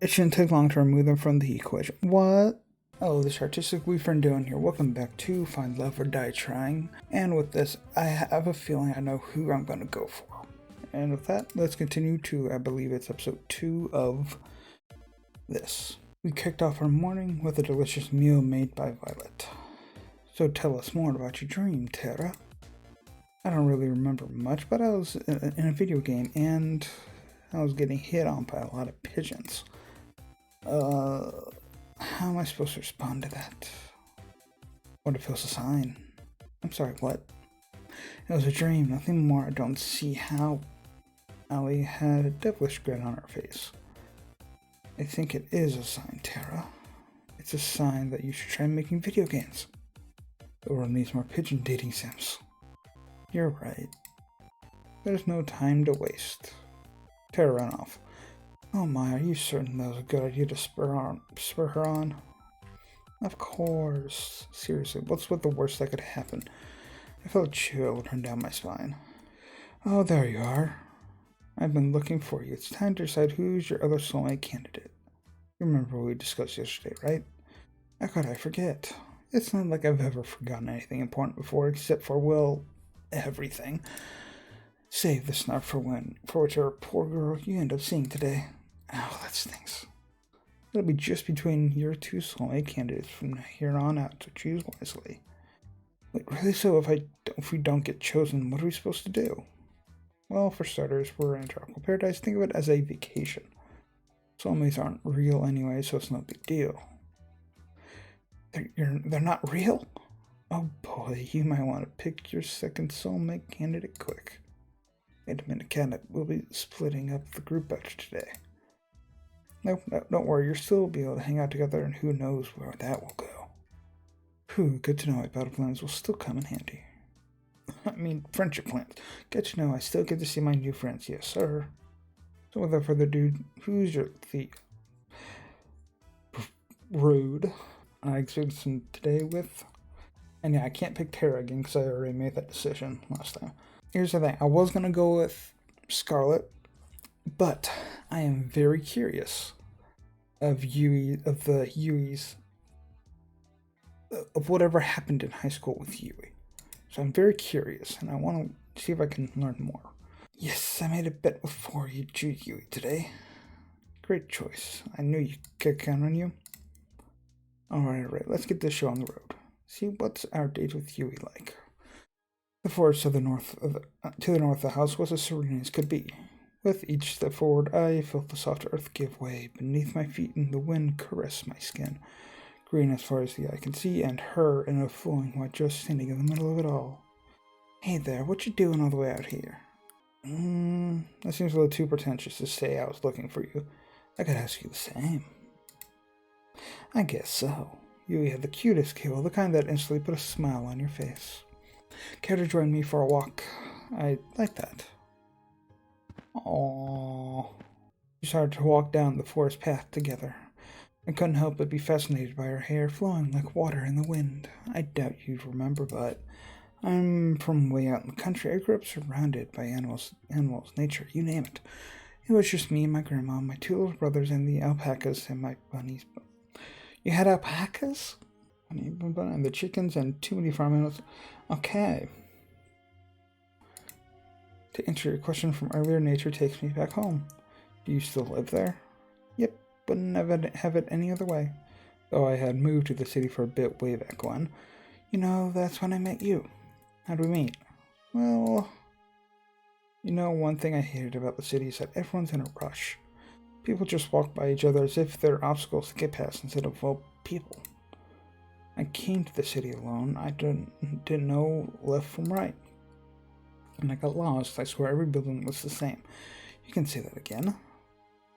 It shouldn't take long to remove them from the equation. What? Oh, this artistic boyfriend doing here. Welcome back to Find Love or Die Trying. And with this, I have a feeling I know who I'm gonna go for. And with that, let's continue to, I believe it's episode 2 of this. We kicked off our morning with a delicious meal made by Violet. So tell us more about your dream, Tara. I don't really remember much, but I was in a video game and I was getting hit on by a lot of pigeons. How am I supposed to respond to that? What if it was a sign? I'm sorry, what? It was a dream, nothing more. I don't see how. Allie had a devilish grin on her face. I think it is a sign, Tara. It's a sign that you should try making video games. The world needs more pigeon dating sims. You're right. There's no time to waste. Tara ran off. Oh my, are you certain that was a good idea to spur her on? Of course. Seriously, what's the worst that could happen? I felt a chill run down my spine. Oh, there you are. I've been looking for you. It's time to decide who's your other soulmate candidate. You remember what we discussed yesterday, right? How could I forget? It's not like I've ever forgotten anything important before, except for, well, everything. Save the snark for whichever poor girl you end up seeing today. Oh, that stinks. It'll be just between your two soulmate candidates from here on out, so choose wisely. Wait, really? So if we don't get chosen, what are we supposed to do? Well, for starters, we're in a tropical paradise. Think of it as a vacation. Soulmates aren't real anyway, so it's no big deal. They're not real? Oh boy, you might want to pick your second soulmate candidate quick. Wait a minute, Cat, we'll be splitting up the group after today. No, don't worry, you'll still be able to hang out together, and who knows where that will go. Whew, good to know my battle plans will still come in handy. I mean, friendship plans. Good to know I still get to see my new friends, yes sir. So without further ado, who's your thief? Rude. I experienced some today with... And yeah, I can't pick Tara again because I already made that decision last time. Here's the thing, I was going to go with Scarlet, but I am very curious of whatever happened in high school with Yui. So I'm very curious, and I want to see if I can learn more. Yes, I made a bet before you choose Yui today. Great choice. I knew you could count on you. Alright, let's get this show on the road. See, what's our date with Yui like? The forest to the north of the house was as serene as could be. With each step forward, I felt the soft earth give way beneath my feet and the wind caress my skin. Green as far as the eye can see, and her in a flowing white dress standing in the middle of it all. Hey there, what you doing all the way out here? That seems a little too pretentious to say I was looking for you. I could ask you the same. I guess so. Yui had the cutest giggle, the kind that instantly put a smile on your face. Care to join me for a walk? I like that. Aww. We started to walk down the forest path together. I couldn't help but be fascinated by her hair flowing like water in the wind. I doubt you'd remember, but I'm from way out in the country. I grew up surrounded by animals, nature, you name it. It was just me and my grandma, my two little brothers, and the alpacas and my bunnies. You had alpacas? And the chickens and too many farm animals. Okay. To answer your question from earlier, nature takes me back home. Do you still live there? Yep, wouldn't have it any other way. Though I had moved to the city for a bit way back when. You know, that's when I met you. How'd we meet? Well, you know, one thing I hated about the city is that everyone's in a rush. People just walk by each other as if they're obstacles to get past instead of, well, people. I came to the city alone. I didn't know left from right. And I got lost. I swear every building was the same. You can say that again.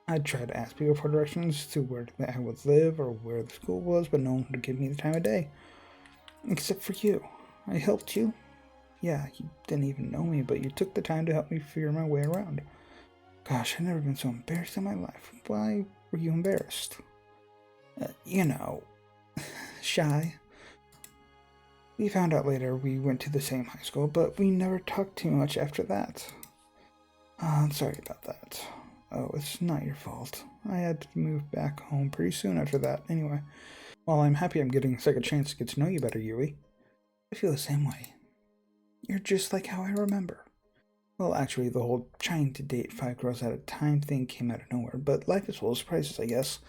I tried to ask people for directions to where I would live or where the school was, but no one would give me the time of day. Except for you. I helped you. Yeah, you didn't even know me, but you took the time to help me figure my way around. Gosh, I've never been so embarrassed in my life. Why were you embarrassed? Shy. We found out later we went to the same high school, but we never talked too much after that. I'm sorry about that. Oh, it's not your fault. I had to move back home pretty soon after that, anyway. Well, I'm happy I'm getting a second chance to get to know you better, Yui. I feel the same way. You're just like how I remember. Well, actually, the whole trying to date 5 girls at a time thing came out of nowhere, but life is full of surprises, I guess.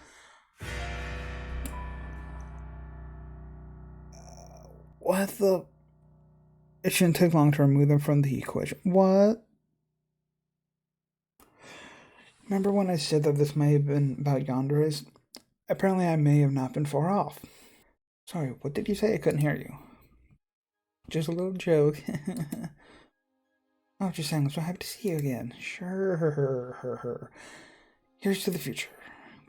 What the? It shouldn't take long to remove them from the equation. What? Remember when I said that this may have been about yanderes? Apparently I may have not been far off. Sorry, what did you say? I couldn't hear you. Just a little joke. Oh, just saying, I'm so happy to see you again. Sure. Here's to the future.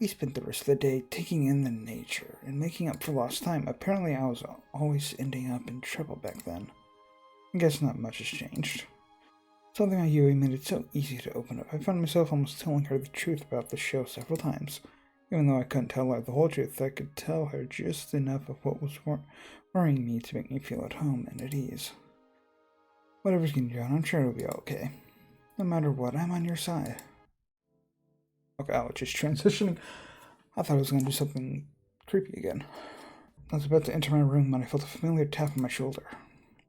We spent the rest of the day taking in the nature and making up for lost time. Apparently I was always ending up in trouble back then. I guess not much has changed. Something about Yui made it so easy to open up. I found myself almost telling her the truth about the show several times. Even though I couldn't tell her the whole truth, I could tell her just enough of what was worrying me to make me feel at home and at ease. Whatever's getting you on, I'm sure it'll be okay. No matter what, I'm on your side. Okay, I was just transitioning. I thought I was going to do something creepy again. I was about to enter my room when I felt a familiar tap on my shoulder.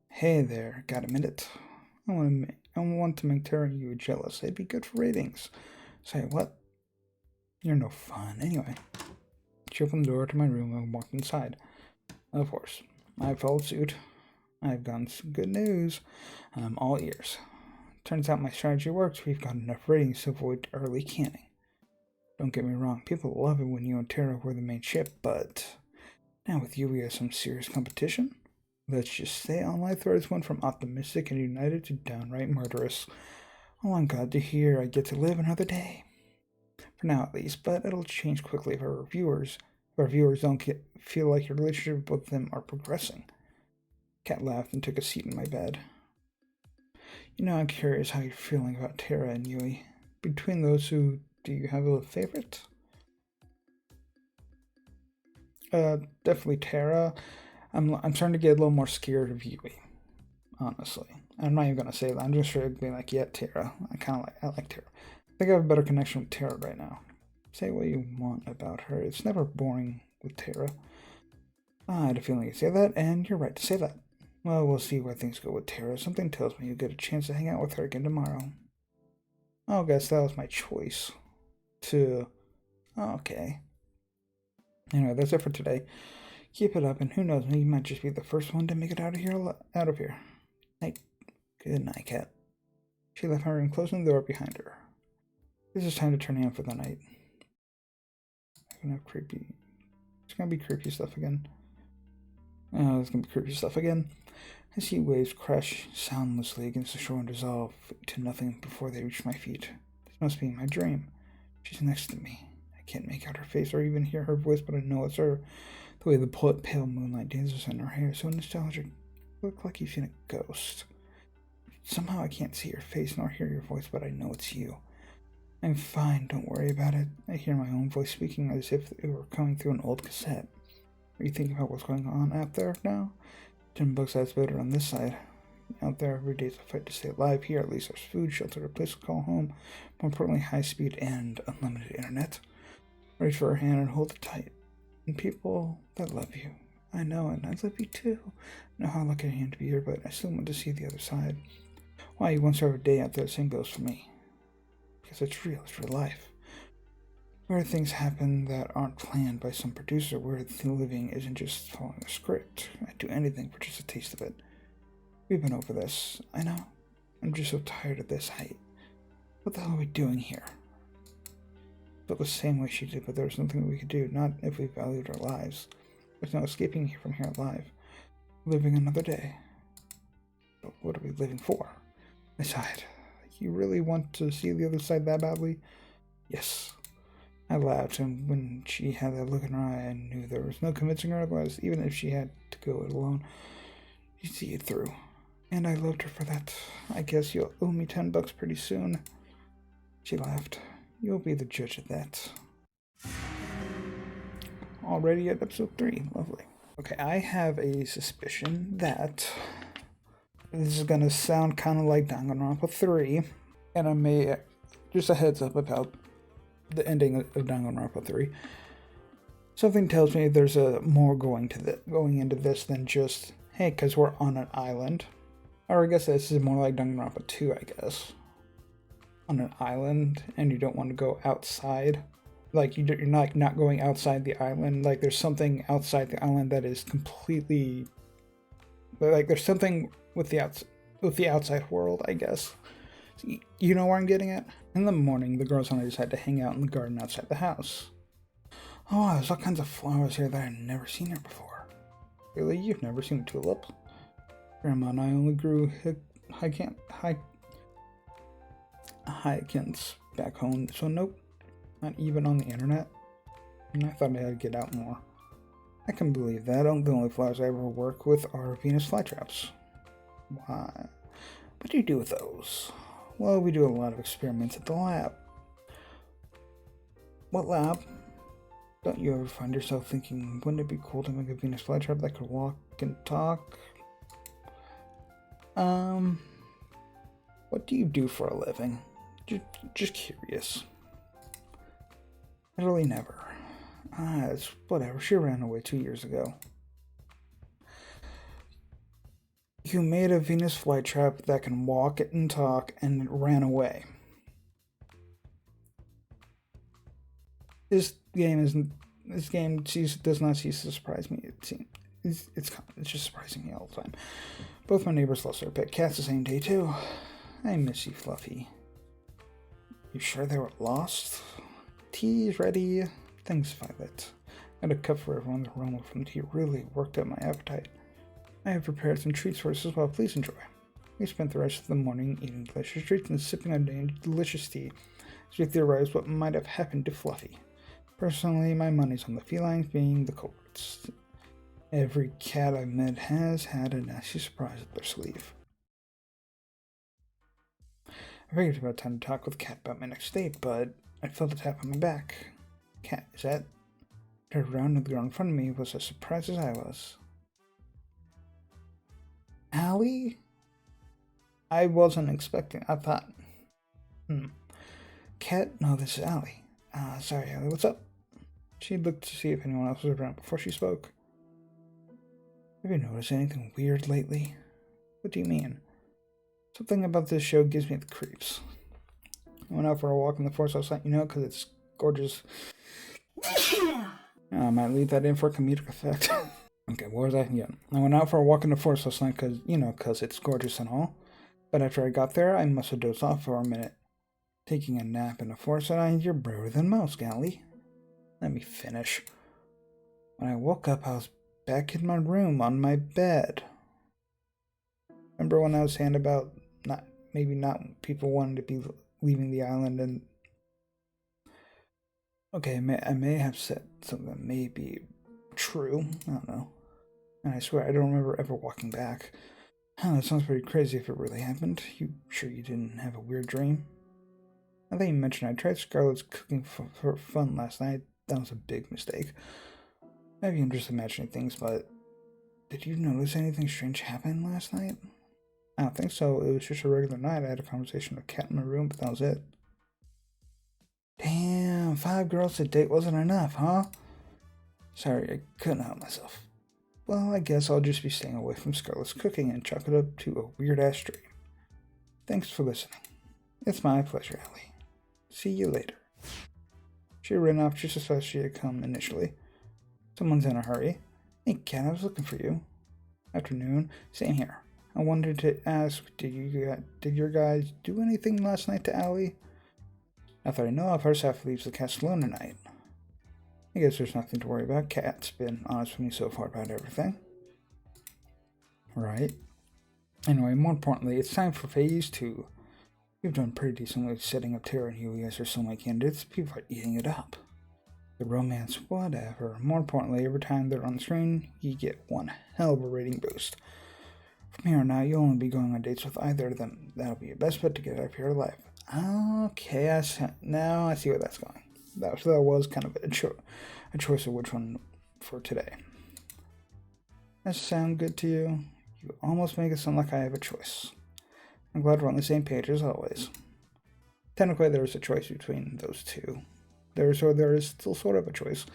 Hey there, got a minute? I want to make Tara and you jealous. It'd be good for ratings. Say what? You're no fun. Anyway, she opened the door to my room and walked inside. Of course, I followed suit. I've gotten some good news. I'm all ears. Turns out my strategy works. We've got enough ratings to avoid early canning. Don't get me wrong, people love it when you and Tara were the main ship, but now with you we have some serious competition. Let's just say online threads went from optimistic and united to downright murderous. All I'm glad to hear I get to live another day. For now at least, but it'll change quickly if our viewers don't feel like your relationship with them are progressing. Cat laughed and took a seat in my bed. You know, I'm curious how you're feeling about Tara and Yui. Between those two, do you have a favorite? Definitely Tara. I'm starting to get a little more scared of Yui, honestly. I'm not even gonna say that. I'm just straight up being like, yeah, Tara. I like Tara. I think I have a better connection with Tara right now. Say what you want about her. It's never boring with Tara. I had a feeling you'd say that, and you're right to say that. Well, we'll see where things go with Tara. Something tells me you'll get a chance to hang out with her again tomorrow. Oh, guess that was my choice. Okay. Anyway, that's it for today. Keep it up, and who knows, you might just be the first one to make it out of here. Good night, Cat. She left my room, closing the door behind her. This is time to turn in for the night. It's gonna be creepy stuff again. It's gonna be creepy stuff again. I see waves crash soundlessly against the shore and dissolve to nothing before they reach my feet. This must be my dream. She's next to me. I can't make out her face or even hear her voice, but I know it's her. The way the pale moonlight dances in her hair, so nostalgic. You look like you've seen a ghost. Somehow I can't see your face nor hear your voice, but I know it's you. I'm fine, don't worry about it. I hear my own voice speaking as if it were coming through an old cassette. Are you thinking about what's going on out there now? 10 bucks that's better on this side. Out there every day's a fight to stay alive. Here at least there's food, shelter, a place to call home. More importantly, high speed and unlimited internet. Reach for her hand and hold it tight. And people that love you. I know, and I love you too. I know how lucky I am to be here, but I still want to see the other side. Why you once every day out there, the same goes for me. Because it's real life. Where things happen that aren't planned by some producer, where the living isn't just following a script. I'd do anything for just a taste of it. We've been over this, I know. I'm just so tired of this. What the hell are we doing here? Felt the same way she did, but there was nothing we could do, not if we valued our lives. There's no escaping from here alive. Living another day. But what are we living for? I sighed. You really want to see the other side that badly? Yes. I laughed, and when she had that look in her eye, I knew there was no convincing her otherwise. Even if she had to go it alone, she'd see it through. And I loved her for that. I guess you'll owe me 10 bucks pretty soon. She laughed. You'll be the judge of that. Already at episode 3. Lovely. Okay, I have a suspicion that this is going to sound kind of like Danganronpa 3. And I may, just a heads up about the ending of Danganronpa 3. Something tells me there's a more going into this than just, hey, because we're on an island. Or I guess this is more like Danganronpa 2, I guess. On an island, and you don't want to go outside. Like, you're not going outside the island. Like, there's something outside the island that is completely... Like, there's something with the outside world, I guess. You know where I'm getting at? In the morning, the girls and I decided to hang out in the garden outside the house. Oh wow, there's all kinds of flowers here that I've never seen here before. Really? You've never seen a tulip? Grandma and I only grew hyacinths back home, so nope. Not even on the internet. And I thought I had to get out more. I can believe that. The only flowers I ever work with are Venus flytraps. Why? What do you do with those? Well, we do a lot of experiments at the lab. What lab? Don't you ever find yourself thinking, wouldn't it be cool to make a Venus flytrap that could walk and talk? What do you do for a living? Just curious. Literally never. It's whatever. She ran away 2 years ago. You made a Venus flytrap that can walk and talk, and it ran away. This game does not cease to surprise me. It's just surprising me all the time. Both my neighbors lost their pet cats the same day too. I miss you, Fluffy. You sure they were lost? Tea's ready. Thanks, Violet. Got a cup for everyone. The aroma from tea really worked up my appetite. I have prepared some treats for us as well. Please enjoy. We spent the rest of the morning eating delicious treats and sipping on delicious tea as we theorized what might have happened to Fluffy. Personally, my money's on the felines being the culprits. Every cat I've met has had a nasty surprise up their sleeve. I figured about time to talk with Cat about my next date, but I felt a tap on my back. Cat, is that? I turned around and the girl in front of me was as surprised as I was. Allie? I wasn't expecting. I thought, Cat, no, this is Allie. Sorry, Allie, what's up? She looked to see if anyone else was around before she spoke. Have you noticed anything weird lately? What do you mean? Something about this show gives me the creeps. I went out for a walk in the forest last night, because it's gorgeous. I might leave that in for comedic effect. Okay, what was I again? I went out for a walk in the forest last night because it's gorgeous and all. But after I got there, I must have dozed off for a minute. Taking a nap in the forest, and you're braver than most, Gally. Let me finish. When I woke up, I was back in my room on my bed. Remember when I was saying about not people wanting to be leaving the island and... Okay, I may have said something that may be true. I don't know. And I swear I don't remember ever walking back. That sounds pretty crazy if it really happened. You sure you didn't have a weird dream? I think you mentioned I tried Scarlett's cooking for fun last night. That was a big mistake. Maybe I'm just imagining things, but did you notice anything strange happen last night? I don't think so. It was just a regular night. I had a conversation with Cat in my room, but that was it. Damn, 5 girls a date wasn't enough, huh? Sorry, I couldn't help myself. Well, I guess I'll just be staying away from Scarlett's cooking and chalk it up to a weird-ass dream. Thanks for listening. It's my pleasure, Allie. See you later. She ran off just as fast as she had come initially. Someone's in a hurry. Hey, Cat, I was looking for you. Afternoon. Same here. I wanted to ask, did your guys do anything last night to Allie? Not that I know of, her staff leaves the cast alone tonight. I guess there's nothing to worry about. Cat's been honest with me so far about everything. Right. Anyway, more importantly, it's time for phase 2. We've done pretty decently setting up Tara and Hugh. You guys are so my candidates. People are eating it up. The romance, whatever. More importantly, every time they're on the screen, you get one hell of a rating boost. From here on out, you'll only be going on dates with either of them. That'll be your best bet to get out of here alive. Okay, now I see where that's going. That was kind of a choice of which one for today. Does that sound good to you? You almost make it sound like I have a choice. I'm glad we're on the same page as always. Technically, there was a choice between those two. so there is still sort of a choice.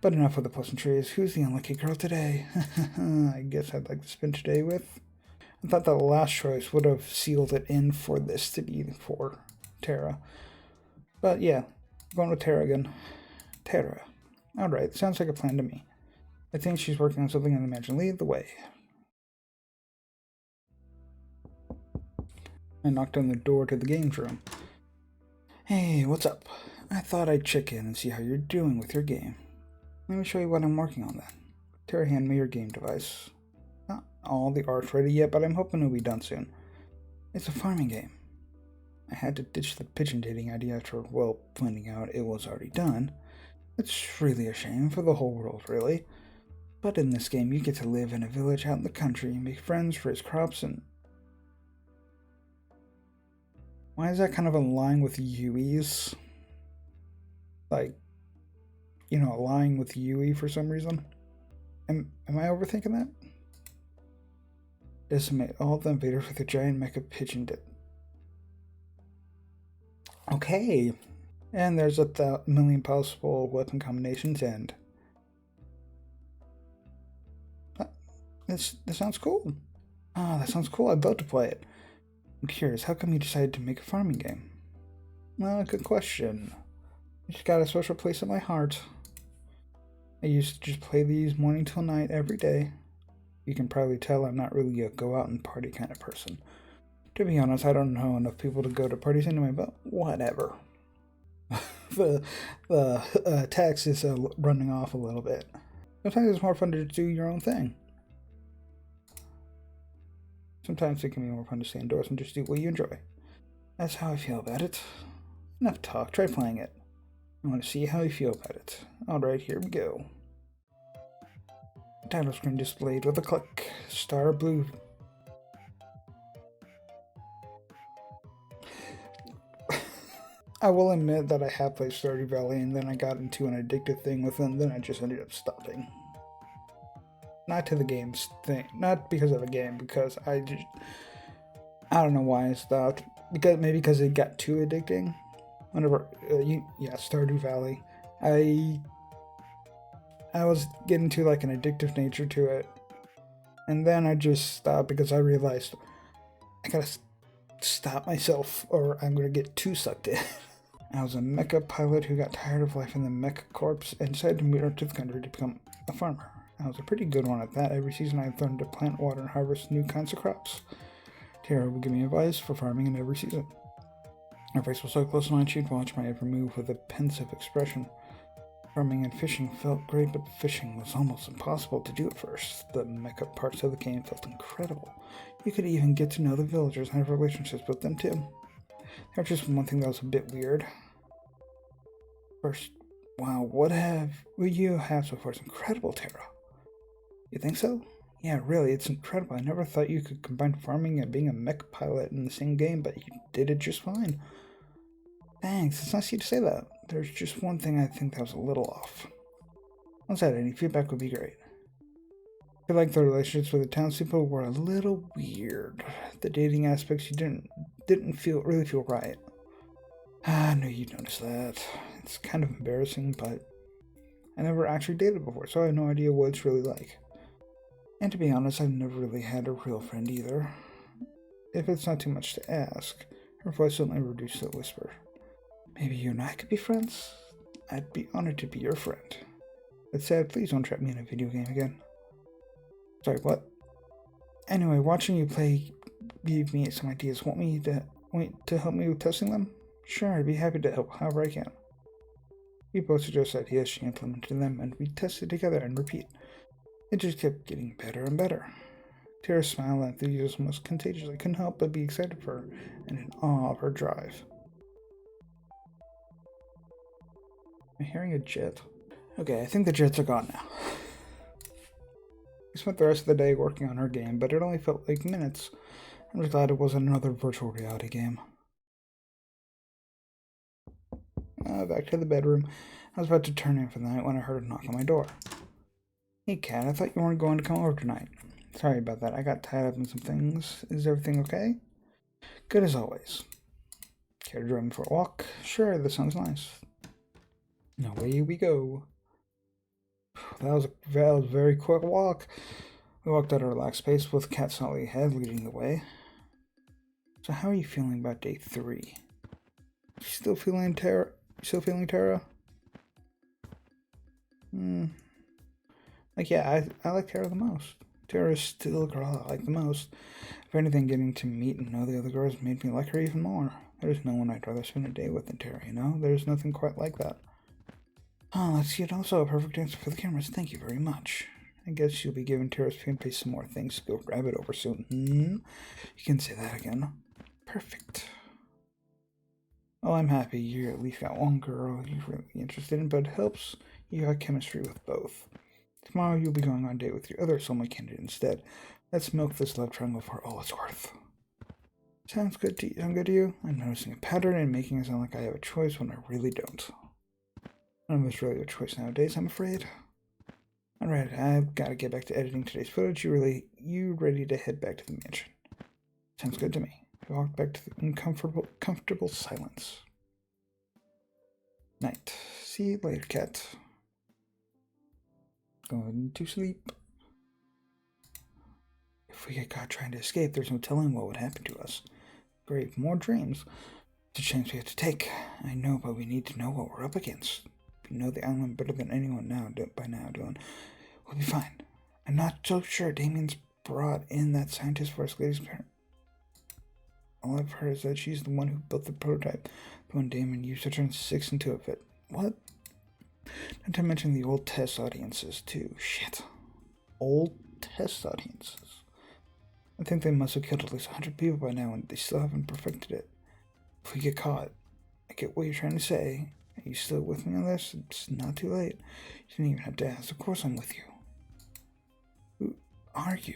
But enough of the pleasantries. Who's the unlucky girl today? I guess I'd like to spend today with. I thought the last choice would have sealed it in for this to be for Tara. But yeah, going with Tara again. Tara. Alright, sounds like a plan to me. I think she's working on something and imagine lead the way. I knocked on the door to the games room. Hey, what's up? I thought I'd check in and see how you're doing with your game. Let me show you what I'm working on then. Tara, hand me your game device. Not all the art's ready yet, but I'm hoping it'll be done soon. It's a farming game. I had to ditch the pigeon dating idea after, well, finding out it was already done. It's really a shame for the whole world, really. But in this game, you get to live in a village out in the country, make friends, raise crops, and... Why is that kind of in line with Yui's? Like, you know, aligning with Yui for some reason? Am I overthinking that? Decimate all the invaders with a giant mecha pigeon dip. Okay. And there's a million possible weapon combinations and... This sounds cool. Ah, that sounds cool. I'd love to play it. I'm curious, how come you decided to make a farming game? Well, good question. It's got a special place in my heart. I used to just play these morning till night every day. You can probably tell I'm not really a go out and party kind of person. To be honest, I don't know enough people to go to parties anyway, but whatever. the text is running off a little bit. Sometimes it's more fun to do your own thing. Sometimes it can be more fun to stay indoors and just do what you enjoy. That's how I feel about it. Enough talk, try playing it. I want to see how you feel about it. Alright, here we go. Title screen displayed with a click. Star blue. I will admit that I have played Stardew Valley and then I got into an addictive thing with it and then I just ended up stopping. Not to the game's thing, not because of the game, because I don't know why I stopped. Because it got too addicting. Whenever, Stardew Valley, I was getting to like an addictive nature to it, and then I just stopped because I realized I gotta stop myself or I'm gonna get too sucked in. I was a mecha pilot who got tired of life in the mecha corps and decided to move out to the country to become a farmer. I was a pretty good one at that. Every season I learned to plant, water, and harvest new kinds of crops. Tara would give me advice for farming in every season. Her face was so close to mine she'd watch my every move with a pensive expression. Farming and fishing felt great, but fishing was almost impossible to do at first. The mecha parts of the game felt incredible. You could even get to know the villagers and have relationships with them too. There was just one thing that was a bit weird. First, wow, what you have so far is incredible, Tara. You think so? Yeah, really, it's incredible. I never thought you could combine farming and being a mech pilot in the same game, but you did it just fine. Thanks, it's nice of you to say that. There's just one thing I think that was a little off. Once I had any feedback would be great. I feel like the relationships with the townspeople were a little weird. The dating aspects you didn't really feel right. I knew you'd notice that. It's kind of embarrassing, but I never actually dated before, so I have no idea what it's really like. And to be honest, I've never really had a real friend either. If it's not too much to ask, her voice suddenly reduced to a whisper. Maybe you and I could be friends? I'd be honored to be your friend. That said, please don't trap me in a video game again. Sorry, what? Anyway, watching you play gave me some ideas. Want to help me with testing them? Sure, I'd be happy to help however I can. We both suggested ideas, she implemented them, and we tested together and repeat. It just kept getting better and better. Tara's smile and enthusiasm was contagious. I couldn't help but be excited for her and in awe of her drive. Am I hearing a jet? Okay, I think the jets are gone now. We spent the rest of the day working on her game, but it only felt like minutes. I'm just glad it wasn't another virtual reality game. Back to the bedroom. I was about to turn in for the night when I heard a knock on my door. Hey, Kat, I thought you weren't going to come over tonight. Sorry about that. I got tied up in some things. Is everything okay? Good as always. Care to join me for a walk? Sure, that sounds nice. Away we go. That was a very quick walk. We walked at a relaxed pace with Cat solidly ahead, leading the way. So how are you feeling about day 3? Still feeling Tara? Still feeling Tara? Like, yeah, I like Tara the most. Tara is still a girl I like the most. If anything, getting to meet and know the other girls made me like her even more. There's no one I'd rather spend a day with than Tara, you know? There's nothing quite like that. Oh, let's see it also. A perfect answer for the cameras. Thank you very much. I guess you'll be giving Tara's fanbase some more things to go grab it over soon. You can say that again. Perfect. Well, I'm happy you at least got one girl you're really interested in, but it helps you have chemistry with both. Tomorrow you'll be going on a date with your other soulmate candidate instead. Let's milk this love triangle for all it's worth. Sound good to you? I'm noticing a pattern and making it sound like I have a choice when I really don't. None of us really have a choice nowadays, I'm afraid. Alright, I've got to get back to editing today's footage. You ready to head back to the mansion? Sounds good to me. We walked back to the comfortable silence. Night. See you later, cat. Going to sleep. If we get caught trying to escape, there's no telling what would happen to us. Great, more dreams. It's a chance we have to take. I know, but we need to know what we're up against. We know the island better than anyone by now, Dylan. We'll be fine. I'm not so sure Damien's brought in that scientist for us lady's parent. All I've heard is that she's the one who built the prototype, the one Damien used to turn 6 into a fit. What? Not to mention the old test audiences, too. Shit. Old test audiences. I think they must have killed at least 100 people by now, and they still haven't perfected it. If we get caught, I get what you're trying to say. Are you still with me on this? It's not too late. You didn't even have to ask. Of course I'm with you. Who are you?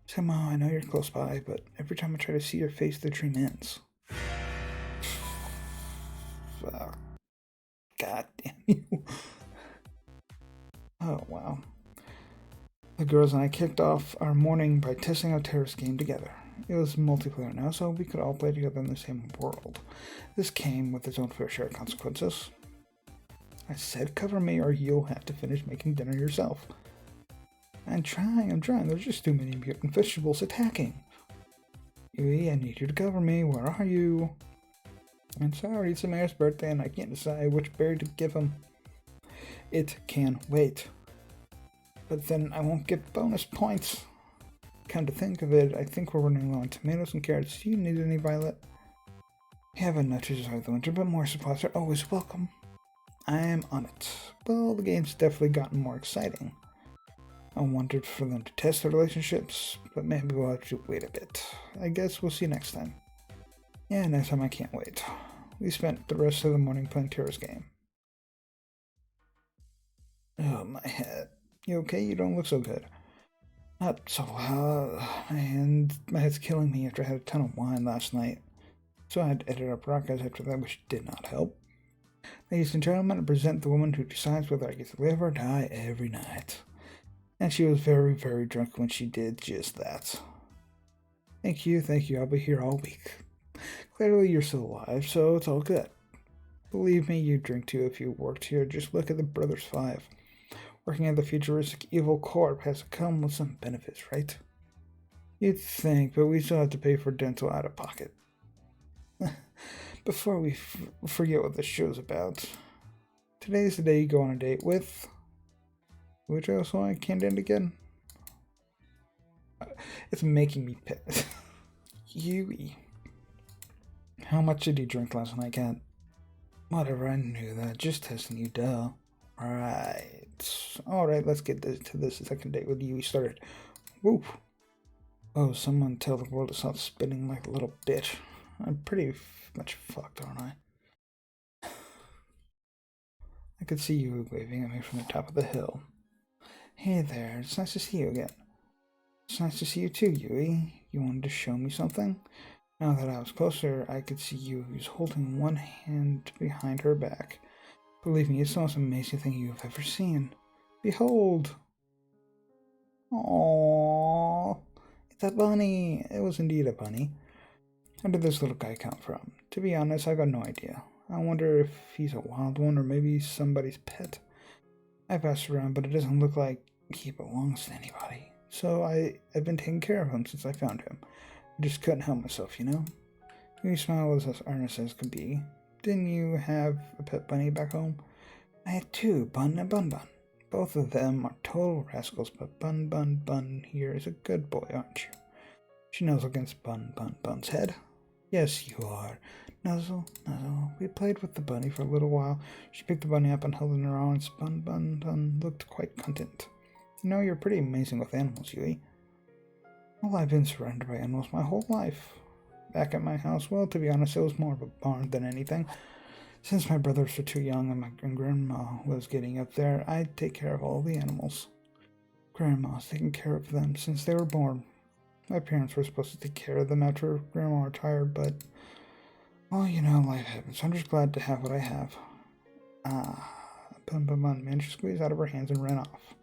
Somehow I know you're close by, but every time I try to see your face, the dream ends. God damn you. Oh, wow. The girls and I kicked off our morning by testing out Tara's game together. It was multiplayer now, so we could all play together in the same world. This came with its own fair share of consequences. I said cover me or you'll have to finish making dinner yourself. I'm trying. There's just too many mutant vegetables attacking. Yui, I need you to cover me. Where are you? I'm sorry, it's the mayor's birthday and I can't decide which berry to give him. It can wait. But then I won't get bonus points. Come to think of it, I think we're running low on tomatoes and carrots. Do you need any, Violet? We have enough to survive the winter, but more supplies are always welcome. I am on it. Well, the game's definitely gotten more exciting. I wanted for them to test their relationships, but maybe we'll have to wait a bit. I guess we'll see next time. Yeah, next time I can't wait. We spent the rest of the morning playing Tara's game. Oh, my head. You okay? You don't look so good. Not so well. My head's killing me after I had a ton of wine last night. So I had to edit up rock guys after that, which did not help. Ladies and gentlemen, I present the woman who decides whether I get to live or die every night. And she was very, very drunk when she did just that. Thank you. I'll be here all week. Clearly you're still alive, so it's all good. Believe me, you drink too if you worked here. Just look at the Brothers 5. Working at the futuristic evil corp has to come with some benefits, right? You'd think, but we still have to pay for dental out of pocket. Before we forget what this show's about, today's the day you go on a date with... Which also I can't end again. It's making me pissed. Yui. How much did you drink last night, Cat? Whatever, I knew that. Just testing you, duh. Alright, let's get to this second date with Yui started. Woo! Oh, someone tell the world to stop spinning like a little bitch. I'm pretty much fucked, aren't I? I could see you waving at me from the top of the hill. Hey there, it's nice to see you again. It's nice to see you too, Yui. You wanted to show me something? Now that I was closer, I could see Yui's holding one hand behind her back. Believe me, it's the most amazing thing you have ever seen. Behold! Aww, it's a bunny! It was indeed a bunny. Where did this little guy come from? To be honest, I got no idea. I wonder if he's a wild one or maybe somebody's pet. I've asked around, but it doesn't look like he belongs to anybody. So I've been taking care of him since I found him. I just couldn't help myself, you know? Your smile was as earnest as could be. Didn't you have a pet bunny back home? I had two, Bun and Bun Bun. Both of them are total rascals, but Bun Bun Bun here is a good boy, aren't you? She nuzzled against Bun Bun Bun's head. Yes, you are. Nuzzle, nuzzle. We played with the bunny for a little while. She picked the bunny up and held it in her arms. Bun Bun Bun looked quite content. You know, you're pretty amazing with animals, Yui. Well, I've been surrounded by animals my whole life. Back at my house, well, to be honest, it was more of a barn than anything. Since my brothers were too young and my grandma was getting up there, I'd take care of all the animals. Grandma's taken care of them since they were born. My parents were supposed to take care of them after Grandma retired, but, well, you know, life happens. I'm just glad to have what I have. Bun Bun Bun managed to squeeze out of her hands and ran off.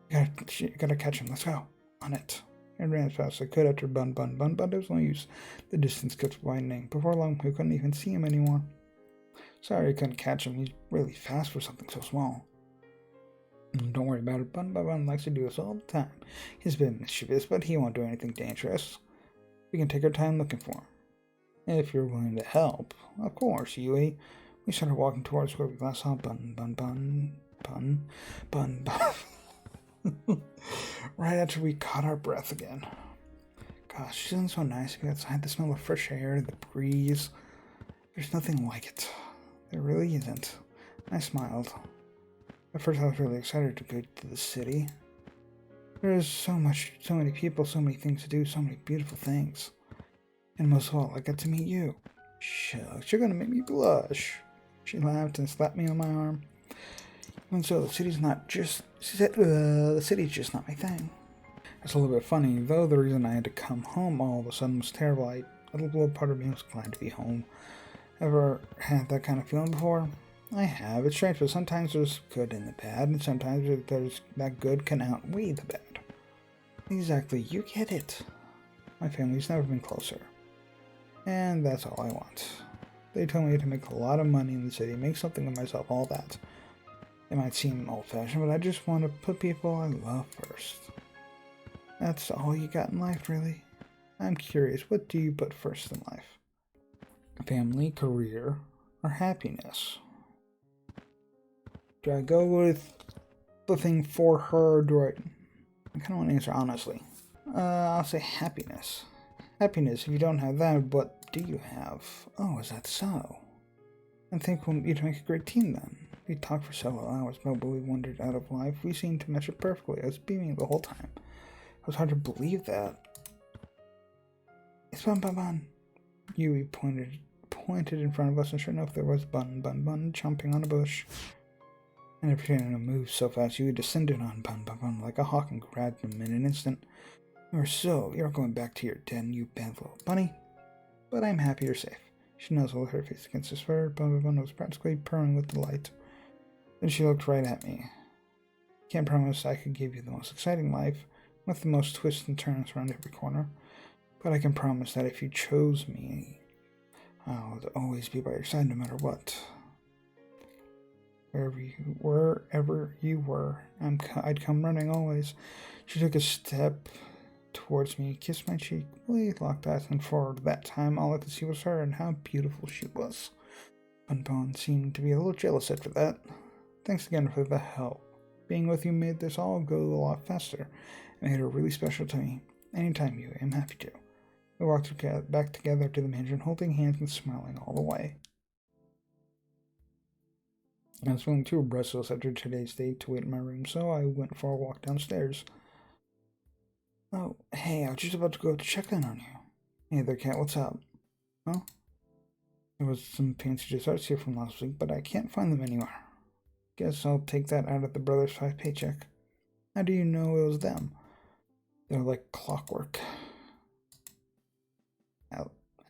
Gotta catch him. Let's go. On it. And ran as fast as I could after Bun Bun Bun, but it was no use. The distance kept widening. Before long, we couldn't even see him anymore. Sorry I couldn't catch him. He's really fast for something so small. Don't worry about it. Bun Bun Bun likes to do this all the time. He's been mischievous, but he won't do anything dangerous. We can take our time looking for him. If you're willing to help. Of course, Yui. We started walking towards where we last saw Bun Bun Bun. Bun Bun Bun. Right after we caught our breath again. Gosh, she's feeling so nice to be outside. The smell of fresh air, the breeze. There's nothing like it. There really isn't. I smiled. At first I was really excited to go to the city. There's so many people, so many things to do, so many beautiful things. And most of all, I got to meet you. Shucks, you're gonna make me blush. She laughed and slapped me on my arm. And so the city's just not my thing. It's a little bit funny, though the reason I had to come home all of a sudden was terrible. A little part of me was glad to be home. Ever had that kind of feeling before? I have. It's strange, but sometimes there's good in the bad, and sometimes there's that good can outweigh the bad. Exactly, you get it. My family's never been closer. And that's all I want. They told me to make a lot of money in the city, make something of myself, all that. It might seem old-fashioned, but I just want to put people I love first. That's all you got in life, really? I'm curious, what do you put first in life? Family, career, or happiness? Do I go with the thing for her, or do I kind of want to answer honestly. I'll say happiness. Happiness, if you don't have that, what do you have? Oh, is that so? I think you'd make a great team then. We talked for several hours, but we wandered out of life. We seemed to mesh up perfectly. I was beaming the whole time. It was hard to believe that. It's Bun Bun Bun. Yui pointed in front of us, and sure enough, there was Bun Bun Bun chomping on a bush. And everything moved so fast, Yui descended on Bun Bun Bun like a hawk and grabbed him in an instant. You're going back to your den, you bad little bunny. But I'm happy you're safe. She nuzzled her face against his fur. Bun Bun Bun was practically purring with delight. Then she looked right at me. Can't promise I could give you the most exciting life, with the most twists and turns around every corner. But I can promise that if you chose me, I would always be by your side no matter what. Wherever you were, I'd come running always. She took a step towards me, kissed my cheek. We locked eyes, and for that time all I could see was her and how beautiful she was. Bun Bun seemed to be a little jealous after that. Thanks again for the help. Being with you made this all go a lot faster. It made her really special to me. Anytime you, I'm happy to. We walked back together to the mansion, holding hands and smiling all the way. I was feeling too restless after today's date to wait in my room, so I went for a walk downstairs. Oh, hey, I was just about to go to check in on you. Hey there, cat, what's up? Huh? There was some fancy desserts here from last week, but I can't find them anywhere. Guess I'll take that out of the Brothers 5 paycheck. How do you know it was them? They're like clockwork.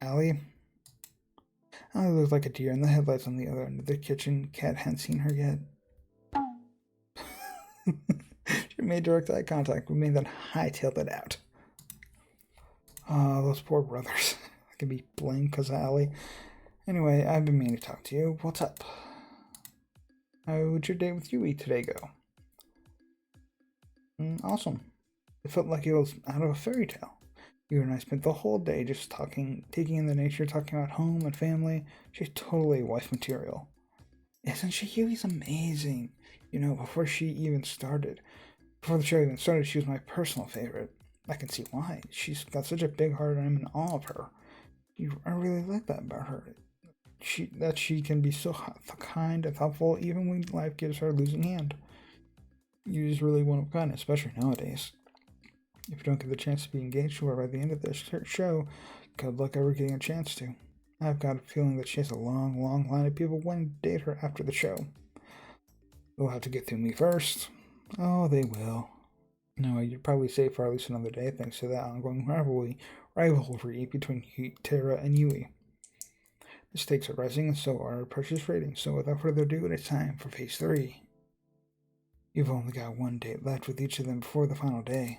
Allie? Allie looked like a deer in the headlights on the other end of the kitchen. Cat hadn't seen her yet. She made direct eye contact with me, then hightailed it out. Those poor brothers. I can be blamed because of Allie. Anyway, I've been meaning to talk to you. What's up? How would your date with Yui today go? Awesome. It felt like it was out of a fairy tale. You and I spent the whole day just talking, taking in the nature, talking about home and family. She's totally wife material. Isn't she? Yui's amazing. You know, before the show even started, she was my personal favorite. I can see why. She's got such a big heart and I'm in awe of her. I really like that about her. She can be so kind and thoughtful even when life gives her a losing hand. Yui's really one of a kind, especially nowadays. If you don't get the chance to be engaged to her by the end of this show, good luck ever getting a chance to. I've got a feeling that she has a long, long line of people wanting to date her after the show. They'll have to get through me first. Oh, they will. No, you're probably safe for at least another day thanks to that ongoing rivalry between Terra and Yui. The stakes are rising and so are our precious ratings, so without further ado, it's time for Phase 3. You've only got one date left with each of them before the final day.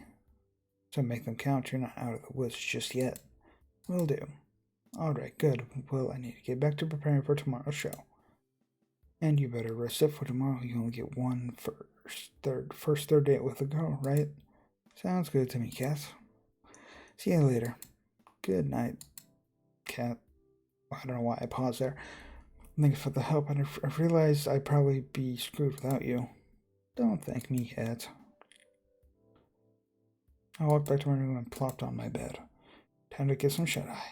So make them count, you're not out of the woods just yet. Will do. Alright, good. Well, I need to get back to preparing for tomorrow's show. And you better rest up for tomorrow. You only get one first third date with a girl, right? Sounds good to me, Cat. See you later. Good night, Cat. I don't know why I paused there. Thanks for the help, and I realized I'd probably be screwed without you. Don't thank me, Cat. I walked back to my room and plopped on my bed. Time to get some shut-eye.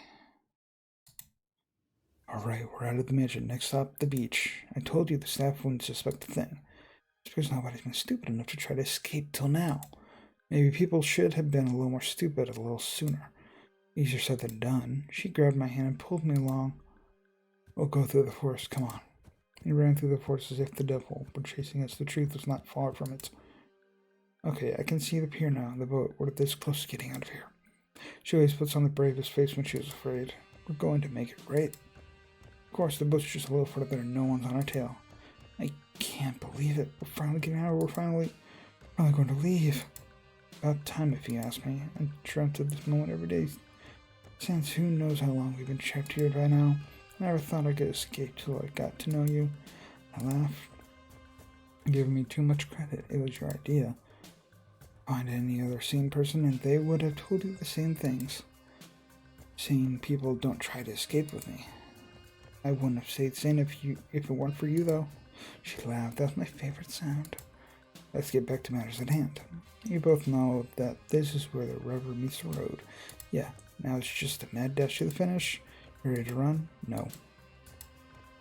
Alright, we're out of the mansion. Next stop, the beach. I told you the staff wouldn't suspect a thing. It's because nobody's been stupid enough to try to escape till now. Maybe people should have been a little more stupid a little sooner. Easier said than done. She grabbed my hand and pulled me along. We'll go through the forest, come on. He ran through the forest as if the devil were chasing us. The truth was not far from it. Okay, I can see the pier now, the boat. We're this close to getting out of here. She always puts on the bravest face when she was afraid. We're going to make it, right? Of course, the boat's just a little further and no one's on our tail. I can't believe it. We're finally getting out. We're finally going to leave. About time, if you ask me. I dreamt of this moment every day since who knows how long we've been trapped here by now. I never thought I could escape till I got to know you. I laughed. Giving me too much credit. It was your idea. Find any other sane person and they would have told you the same things. Sane people don't try to escape with me. I wouldn't have stayed sane if it weren't for you, though. She laughed. That's my favorite sound. Let's get back to matters at hand. You both know that this is where the rubber meets the road. Yeah, now it's just a mad dash to the finish. You ready to run? No.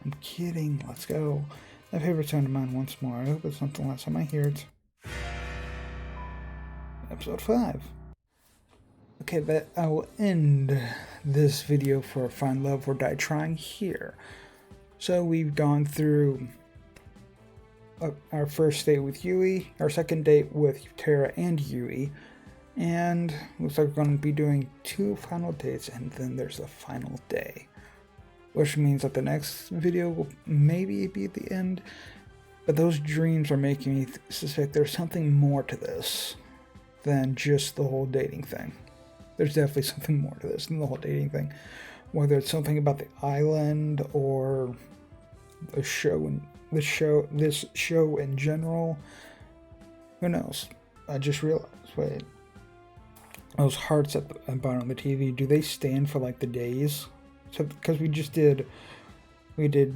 I'm kidding. Let's go. My favorite sound of mine once more. I hope it's not the last time I hear it. Episode 5. Okay, but I will end this video for Find Love or Die Trying here. So we've gone through our first date with Yui, our second date with Terra and Yui, and looks like we're going to be doing 2 final dates, and then there's the final day. Which means that the next video will maybe be at the end, but those dreams are making me suspect there's something more to this than just the whole dating thing. There's definitely something more to this than the whole dating thing. Whether it's something about the island or the show this show in general, who knows? I just realized, wait, those hearts at the bottom of the TV, do they stand for like the days? So because we did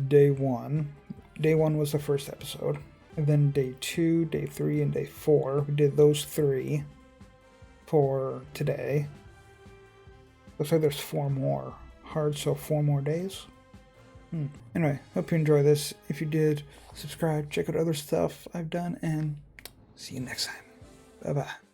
day 1. Day 1 was the first episode, and then day 2, day 3, and day 4. We did those 3 for today. Looks like there's 4 more hearts, so 4 more days. Anyway, hope you enjoy this. If you did, subscribe, check out other stuff I've done, and see you next time. Bye-bye.